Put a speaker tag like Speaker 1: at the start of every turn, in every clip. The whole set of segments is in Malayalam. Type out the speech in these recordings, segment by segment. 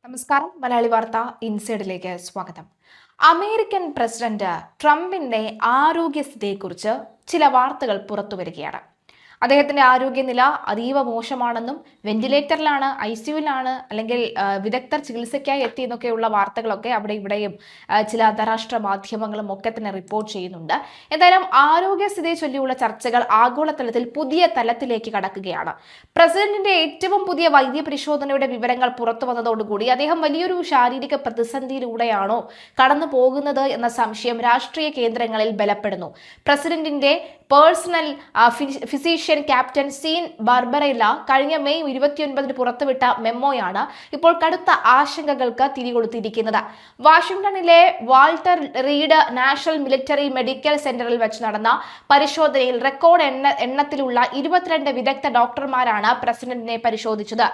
Speaker 1: നമസ്കാരം. മലയാളി വാർത്ത ഇൻസൈഡിലേക്ക് സ്വാഗതം. അമേരിക്കൻ പ്രസിഡന്റ് ട്രംപിന്റെ ആരോഗ്യസ്ഥിതിയെക്കുറിച്ച് ചില വാർത്തകൾ പുറത്തുവരികയാണ്. അദ്ദേഹത്തിന്റെ ആരോഗ്യനില അതീവ മോശമാണെന്നും വെന്റിലേറ്ററിലാണ്, ICUവിലാണ്, അല്ലെങ്കിൽ വിദഗ്ധർ ചികിത്സയ്ക്കായി എത്തിയെന്നൊക്കെയുള്ള വാർത്തകളൊക്കെ അവിടെ ഇവിടെയും ചില അന്താരാഷ്ട്ര മാധ്യമങ്ങളും ഒക്കെ തന്നെ റിപ്പോർട്ട് ചെയ്യുന്നുണ്ട്. എന്തായാലും ആരോഗ്യസ്ഥിതിയെ ചൊല്ലിയുള്ള ചർച്ചകൾ ആഗോളതലത്തിൽ പുതിയ തലത്തിലേക്ക് കടക്കുകയാണ്. പ്രസിഡന്റിന്റെ ഏറ്റവും പുതിയ വൈദ്യ പരിശോധനയുടെ വിവരങ്ങൾ പുറത്തു വന്നതോടുകൂടി അദ്ദേഹം വലിയൊരു ശാരീരിക പ്രതിസന്ധിയിലൂടെയാണോ കടന്നു പോകുന്നത് എന്ന സംശയം രാഷ്ട്രീയ കേന്ദ്രങ്ങളിൽ ബലപ്പെടുന്നു. പ്രസിഡന്റിന്റെ personal physician captain Sean Barbabella കഴിഞ്ഞ മെയ് 29 പുറത്തുവിട്ട മെമ്മോയാണ് ഇപ്പോൾ കടുത്ത ആശങ്കകൾക്ക് തിരികൊളുത്തിയിരിക്കുന്നത്. വാഷിംഗ്ടണിലെ Walter Reed national military medical സെന്ററിൽ വെച്ച് നടന്ന പരിശോധനയിൽ റെക്കോർഡ് എണ്ണത്തിലുള്ള 22 വിദഗ്ധ ഡോക്ടർമാരാണ് പ്രസിഡന്റിനെ പരിശോധിച്ചത്.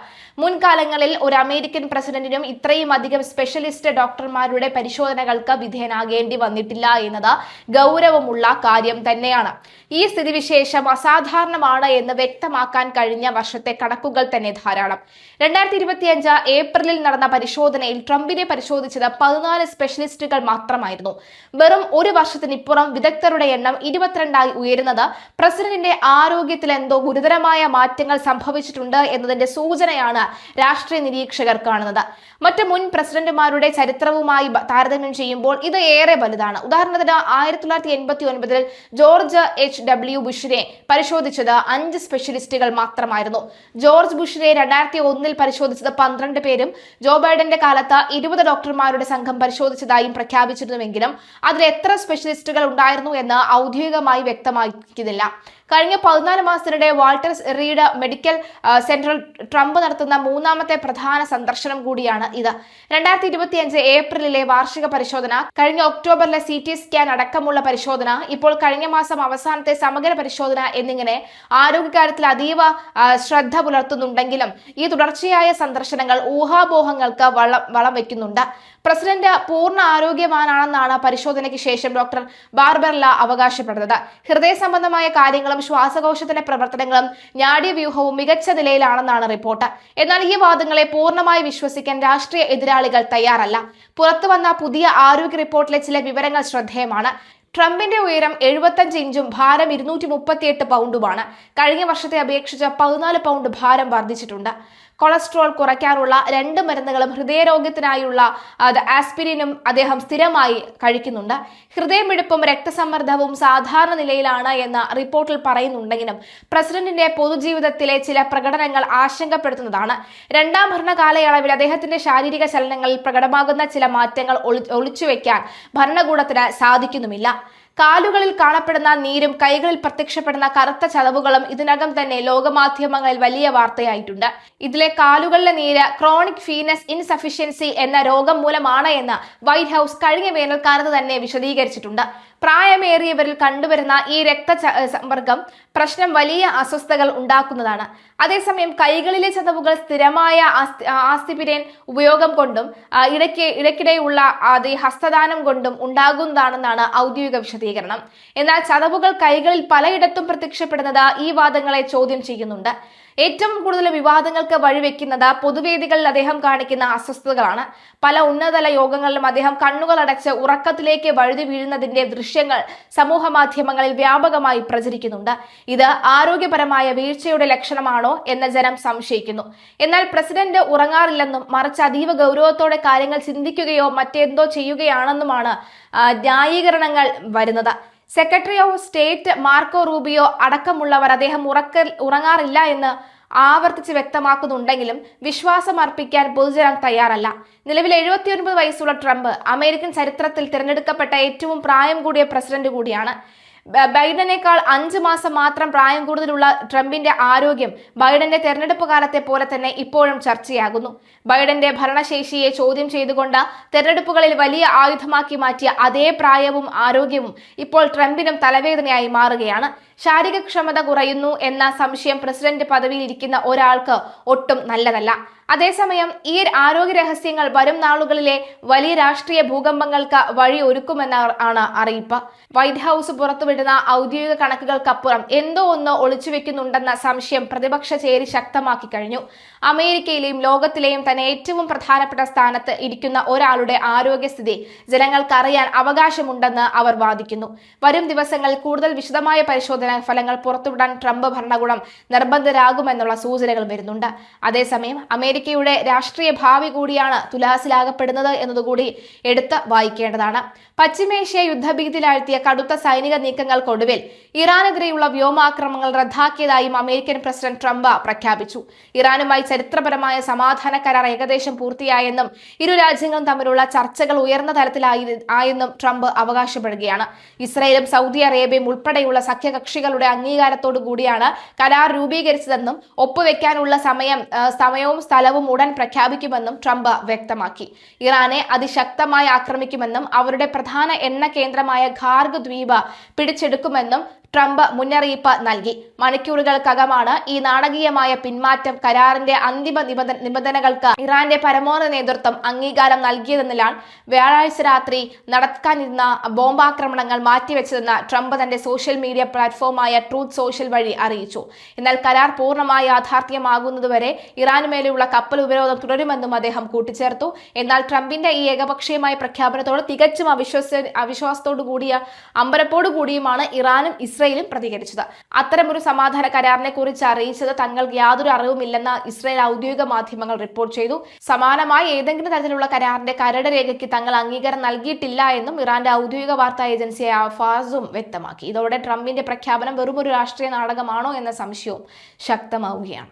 Speaker 1: മുൻകാലങ്ങളിൽ ഒരു അമേരിക്കൻ പ്രസിഡന്റിനും ഇത്രയും അധികം സ്പെഷ്യലിസ്റ്റ് ഡോക്ടർമാരുടെ പരിശോധനകൾക്ക് വിധേയനാകേണ്ടി വന്നിട്ടില്ല എന്നത് ഗൗരവമുള്ള കാര്യം തന്നെയാണ്. ഈ സ്ഥിതിവിശേഷം അസാധാരണമാണ് എന്ന് വ്യക്തമാക്കാൻ കഴിഞ്ഞ വർഷത്തെ കണക്കുകൾ തന്നെ ധാരാളം. 2025 ഏപ്രിലിൽ നടന്ന പരിശോധനയിൽ ട്രംപിനെ പരിശോധിച്ചത് 14 സ്പെഷ്യലിസ്റ്റുകൾ മാത്രമായിരുന്നു. വെറും ഒരു വർഷത്തിനിപ്പുറം വിദഗ്ധരുടെ എണ്ണം 22ആയി ഉയരുന്നത് പ്രസിഡന്റിന്റെ ആരോഗ്യത്തിൽ എന്തോ ഗുരുതരമായ മാറ്റങ്ങൾ സംഭവിച്ചിട്ടുണ്ട് എന്നതിന്റെ സൂചനയാണ് രാഷ്ട്രീയ നിരീക്ഷകർ കാണുന്നത്. മറ്റ് മുൻ പ്രസിഡന്റുമാരുടെ ചരിത്രവുമായി താരതമ്യം ചെയ്യുമ്പോൾ ഇത് ഏറെ വലുതാണ്. ഉദാഹരണത്തിന് 1989 ജോർജ് H.W. ബുഷിനെ പരിശോധിച്ചത് 5 സ്പെഷ്യലിസ്റ്റുകൾ മാത്രമായിരുന്നു. ജോർജ് ബുഷിനെ 2001 പരിശോധിച്ചത് 12 പേരും ജോ ബൈഡന്റെ കാലത്ത് 20 ഡോക്ടർമാരുടെ സംഘം പരിശോധിച്ചതായും പ്രഖ്യാപിച്ചിരുന്നുവെങ്കിലും അതിൽ എത്ര സ്പെഷ്യലിസ്റ്റുകൾ ഉണ്ടായിരുന്നു എന്ന് ഔദ്യോഗികമായി വ്യക്തമാക്കുന്നില്ല. കഴിഞ്ഞ 14 മാസത്തിനിടെ വാൾട്ടർ റീഡ് മെഡിക്കൽ സെന്ററിൽ ട്രംപ് നടത്തുന്ന മൂന്നാമത്തെ പ്രധാന സന്ദർശനം കൂടിയാണ് ഇത്. 2025 ഏപ്രിലിലെ വാർഷിക പരിശോധന, കഴിഞ്ഞ ഒക്ടോബറിലെ CT സ്കാൻ അടക്കമുള്ള പരിശോധന, ഇപ്പോൾ കഴിഞ്ഞ മാസം അവസാനത്തെ സമഗ്ര പരിശോധന എന്നിങ്ങനെ ആരോഗ്യകാര്യത്തിൽ അതീവ ശ്രദ്ധ പുലർത്തുന്നുണ്ടെങ്കിലും ഈ തുടർച്ചയായ സന്ദർശനങ്ങൾ ഊഹാപോഹങ്ങൾക്ക് വളം വയ്ക്കുന്നുണ്ട്. പ്രസിഡന്റ് പൂർണ്ണ ആരോഗ്യവാനാണെന്നാണ് പരിശോധനയ്ക്ക് ശേഷം ഡോക്ടർ ബാർബറെല്ല അവകാശപ്പെടുന്നത്. ഹൃദയ സംബന്ധമായ കാര്യങ്ങളും ശ്വാസകോശത്തിന്റെ പ്രവർത്തനങ്ങളും നാഡീവ്യൂഹവും മികച്ച നിലയിലാണെന്നാണ് റിപ്പോർട്ട്. എന്നാൽ ഈ വാദങ്ങളെ പൂർണ്ണമായി വിശ്വസിക്കാൻ രാഷ്ട്രീയ എതിരാളികൾ തയ്യാറല്ല. പുറത്തുവന്ന പുതിയ ആരോഗ്യ റിപ്പോർട്ടിലെ ചില വിവരങ്ങൾ ശ്രദ്ധേയമാണ്. ട്രംപിന്റെ ഉയരം 75 ഇഞ്ചും ഭാരം 238 പൗണ്ടുമാണ്. കഴിഞ്ഞ വർഷത്തെ അപേക്ഷിച്ച് 14 പൗണ്ട് ഭാരം വർദ്ധിച്ചിട്ടുണ്ട്. കൊളസ്ട്രോൾ കുറയ്ക്കാനുള്ള 2 മരുന്നുകളും ഹൃദയരോഗത്തിനായുള്ള ആസ്പിരിനും അദ്ദേഹം സ്ഥിരമായി കഴിക്കുന്നുണ്ട്. ഹൃദയമിടിപ്പും രക്തസമ്മർദ്ദവും സാധാരണ നിലയിലാണ് എന്ന് റിപ്പോർട്ടിൽ പറയുന്നുണ്ടെങ്കിലും പ്രസിഡന്റിന്റെ പൊതുജീവിതത്തിലെ ചില പ്രകടനങ്ങൾ ആശങ്കപ്പെടുത്തുന്നതാണ്. രണ്ടാം ഭരണകാലയളവിൽ അദ്ദേഹത്തിന്റെ ശാരീരിക ചലനങ്ങളിൽ പ്രകടമാകുന്ന ചില മാറ്റങ്ങൾ ഒളിച്ചുവെക്കാൻ ഭരണകൂടത്തിന് സാധിക്കുന്നുമില്ല. കാലുകളിൽ കാണപ്പെടുന്ന നീരും കൈകളിൽ പ്രത്യക്ഷപ്പെടുന്ന കറുത്ത ചതവുകളും ഇതിനകം തന്നെ ലോകമാധ്യമങ്ങളിൽ വലിയ വാർത്തയായിട്ടുണ്ട്. ഇതിലെ കാലുകളിലെ നീര് ക്രോണിക് വീനസ് ഇൻസഫിഷ്യൻസി എന്ന രോഗം മൂലമാണ് എന്ന് വൈറ്റ് ഹൗസ് കഴിഞ്ഞ വേനൽക്കാലത്ത് തന്നെ വിശദീകരിച്ചിട്ടുണ്ട്. പ്രായമേറിയവരിൽ കണ്ടുവരുന്ന ഈ രക്തസമ്പർക്കം പ്രശ്നം വലിയ അസ്വസ്ഥതകൾ ഉണ്ടാക്കുന്നതാണ്. അതേസമയം കൈകളിലെ ചതവുകൾ സ്ഥിരമായ ആസ്പിരിൻ ഉപയോഗം കൊണ്ടും ഇടയ്ക്കിടെയുള്ള ഹസ്തദാനം കൊണ്ടും ഉണ്ടാകുന്നതാണെന്നാണ് ഔദ്യോഗിക വിശദീകരണം. എന്നാൽ ചതവുകൾ കൈകളിൽ പലയിടത്തും പ്രത്യക്ഷപ്പെടുന്നത് ഈ വാദങ്ങളെ ചോദ്യം ചെയ്യുന്നുണ്ട്. ഏറ്റവും കൂടുതൽ വിവാദങ്ങൾക്ക് വഴിവെക്കുന്നത് പൊതുവേദികളിൽ അദ്ദേഹം കാണിക്കുന്ന അസ്വസ്ഥതകളാണ്. പല ഉന്നതതല യോഗങ്ങളിലും അദ്ദേഹം കണ്ണുകൾ അടച്ച് ഉറക്കത്തിലേക്ക് വഴുതി വീഴുന്നതിന്റെ ദൃശ്യങ്ങൾ സമൂഹ മാധ്യമങ്ങളിൽ വ്യാപകമായി പ്രചരിക്കുന്നുണ്ട്. ഇത് ആരോഗ്യപരമായ വീഴ്ചയുടെ ലക്ഷണമാണോ എന്ന് ജനം സംശയിക്കുന്നു. എന്നാൽ പ്രസിഡന്റ് ഉറങ്ങാറില്ലെന്നും മറിച്ച് അതീവ ഗൗരവത്തോടെ കാര്യങ്ങൾ ചിന്തിക്കുകയോ മറ്റെന്തോ ചെയ്യുകയാണെന്നുമാണ് ന്യായീകരണങ്ങൾ വരുന്നത്. Secretary of state Marco Rubio അടക്കമുള്ളവർ അദ്ദേഹം ഉറങ്ങാറില്ല എന്ന് ആവർത്തിച്ച് വ്യക്തമാക്കുന്നുണ്ടെങ്കിലും വിശ്വാസം അർപ്പിക്കാൻ പൊതുജനം തയ്യാറല്ല. നിലവിൽ 79 വയസ്സുള്ള ട്രംപ് അമേരിക്കൻ ചരിത്രത്തിൽ തിരഞ്ഞെടുക്കപ്പെട്ട ഏറ്റവും പ്രായം കൂടിയ പ്രസിഡന്റ് കൂടിയാണ്. ബൈഡനേക്കാൾ 5 മാസം മാത്രം പ്രായം കൂടുതലുള്ള ട്രംപിന്റെ ആരോഗ്യം ബൈഡന്റെ തെരഞ്ഞെടുപ്പ് കാലത്തെ പോലെ തന്നെ ഇപ്പോഴും ചർച്ചയാകുന്നു. ബൈഡന്റെ ഭരണശേഷിയെ ചോദ്യം ചെയ്തുകൊണ്ട് തെരഞ്ഞെടുപ്പുകളിൽ വലിയ ആയുധമാക്കി മാറ്റിയ അതേ പ്രായവും ആരോഗ്യവും ഇപ്പോൾ ട്രംപിനും തലവേദനയായി മാറുകയാണ്. ശാരീരികക്ഷമത കുറയുന്നു എന്ന സംശയം പ്രസിഡന്റ് പദവിയിൽ ഇരിക്കുന്ന ഒരാൾക്ക് ഒട്ടും നല്ലതല്ല. അതേസമയം ഈ ആരോഗ്യ രഹസ്യങ്ങൾ വരും നാളുകളിലെ വലിയ രാഷ്ട്രീയ ഭൂകമ്പങ്ങൾക്ക് വഴി ഒരുക്കുമെന്നാണ് അറിയിപ്പ്. വൈറ്റ് ഹൌസ് പുറത്തുവിടുന്ന ഔദ്യോഗിക കണക്കുകൾക്കപ്പുറം എന്തോ ഒന്ന് ഒളിച്ചുവെക്കുന്നുണ്ടെന്ന സംശയം പ്രതിപക്ഷ ചേരി ശക്തമാക്കി കഴിഞ്ഞു. അമേരിക്കയിലെയും ലോകത്തിലെയും തന്നെ ഏറ്റവും പ്രധാനപ്പെട്ട സ്ഥാനത്ത് ഇരിക്കുന്ന ഒരാളുടെ ആരോഗ്യസ്ഥിതി ജനങ്ങൾക്കറിയാൻ അവകാശമുണ്ടെന്ന് അവർ വാദിക്കുന്നു. വരും ദിവസങ്ങളിൽ കൂടുതൽ വിശദമായ പരിശോധനാ ഫലങ്ങൾ പുറത്തുവിടാൻ ട്രംപ് ഭരണകൂടം നിർബന്ധരാകുമെന്നുള്ള സൂചനകൾ വരുന്നുണ്ട്. അതേസമയം അമേരിക്കയുടെ രാഷ്ട്രീയ ഭാവി കൂടിയാണ് തുലാസിലാകപ്പെടുന്നത് എന്നതുകൂടി എടുത്ത് വായിക്കേണ്ടതാണ്. പശ്ചിമേഷ്യ യുദ്ധഭീതിയിലാഴ്ത്തിയ കടുത്ത സൈനിക നീക്കങ്ങൾക്കൊടുവിൽ ഇറാനെതിരെയുള്ള വ്യോമാക്രമണങ്ങൾ റദ്ദാക്കിയതായും അമേരിക്കൻ പ്രസിഡന്റ് ട്രംപ് പ്രഖ്യാപിച്ചു. ഇറാനുമായി ചരിത്രപരമായ സമാധാന കരാർ ഏകദേശം പൂർത്തിയായെന്നും ഇരു രാജ്യങ്ങളും തമ്മിലുള്ള ചർച്ചകൾ ഉയർന്ന തലത്തിലായെന്നും ട്രംപ് അവകാശപ്പെടുകയാണ്. ഇസ്രായേലും സൗദി അറേബ്യയും ഉൾപ്പെടെയുള്ള സഖ്യകക്ഷികളുടെ അംഗീകാരത്തോടു കൂടിയാണ് കരാർ രൂപീകരിച്ചതെന്നും ഒപ്പുവെക്കാനുള്ള സമയവും സ്ഥലവും ഉടൻ പ്രഖ്യാപിക്കുമെന്നും ട്രംപ് വ്യക്തമാക്കി. ഇറാനെ അതിശക്തമായി ആക്രമിക്കുമെന്നും അവരുടെ പ്രധാന എണ്ണ കേന്ദ്രമായ ഖാർഗ് ദ്വീപ് പിടിച്ചെടുക്കുമെന്നും ട്രംപ് മുന്നറിയിപ്പ് നൽകി. മണിക്കൂറുകൾക്കകമാണ് ഈ നാടകീയമായ പിന്മാറ്റം. കരാറിന്റെ അന്തിമ നിബന്ധനകൾക്ക് ഇറാന്റെ പരമോന്നത നേതൃത്വം അംഗീകാരം നൽകിയതെന്നിലാണ് വ്യാഴാഴ്ച രാത്രി നടക്കാനിരുന്ന ബോംബാക്രമണങ്ങൾ മാറ്റിവെച്ചതെന്ന് ട്രംപ് തന്റെ സോഷ്യൽ മീഡിയ പ്ലാറ്റ്ഫോമായ ട്രൂത്ത് സോഷ്യൽ വഴി അറിയിച്ചു. എന്നാൽ കരാർ പൂർണ്ണമായി യാഥാർത്ഥ്യമാകുന്നതുവരെ ഇറാനുമേലുള്ള കപ്പൽ ഉപരോധം തുടരുമെന്നും അദ്ദേഹം കൂട്ടിച്ചേർത്തു. എന്നാൽ ട്രംപിന്റെ ഈ ഏകപക്ഷീയമായ പ്രഖ്യാപനത്തോട് തികച്ചും അവിശ്വാസത്തോടു കൂടിയ അമ്പരപ്പോടു കൂടിയുമാണ് ഇറാനും ഇസ്രയേലും പ്രതികരിച്ചത്. അത്തരമൊരു സമാധാന കരാറിനെ കുറിച്ച് അറിയിച്ചത് തങ്ങൾക്ക് യാതൊരു അറിവുമില്ലെന്ന് ഇസ്രയേൽ ഔദ്യോഗിക മാധ്യമങ്ങൾ റിപ്പോർട്ട് ചെയ്തു. സമാനമായി ഏതെങ്കിലും തരത്തിലുള്ള കരാറിന്റെ കരട് രേഖയ്ക്ക് തങ്ങൾ അംഗീകാരം നൽകിയിട്ടില്ല എന്നും ഇറാന്റെ ഔദ്യോഗിക വാർത്താ ഏജൻസിയായ ഫാസും വ്യക്തമാക്കി. ഇതോടെ ട്രംപിന്റെ പ്രഖ്യാപനം വെറുമൊരു രാഷ്ട്രീയ നാടകമാണോ എന്ന സംശയവും ശക്തമാവുകയാണ്.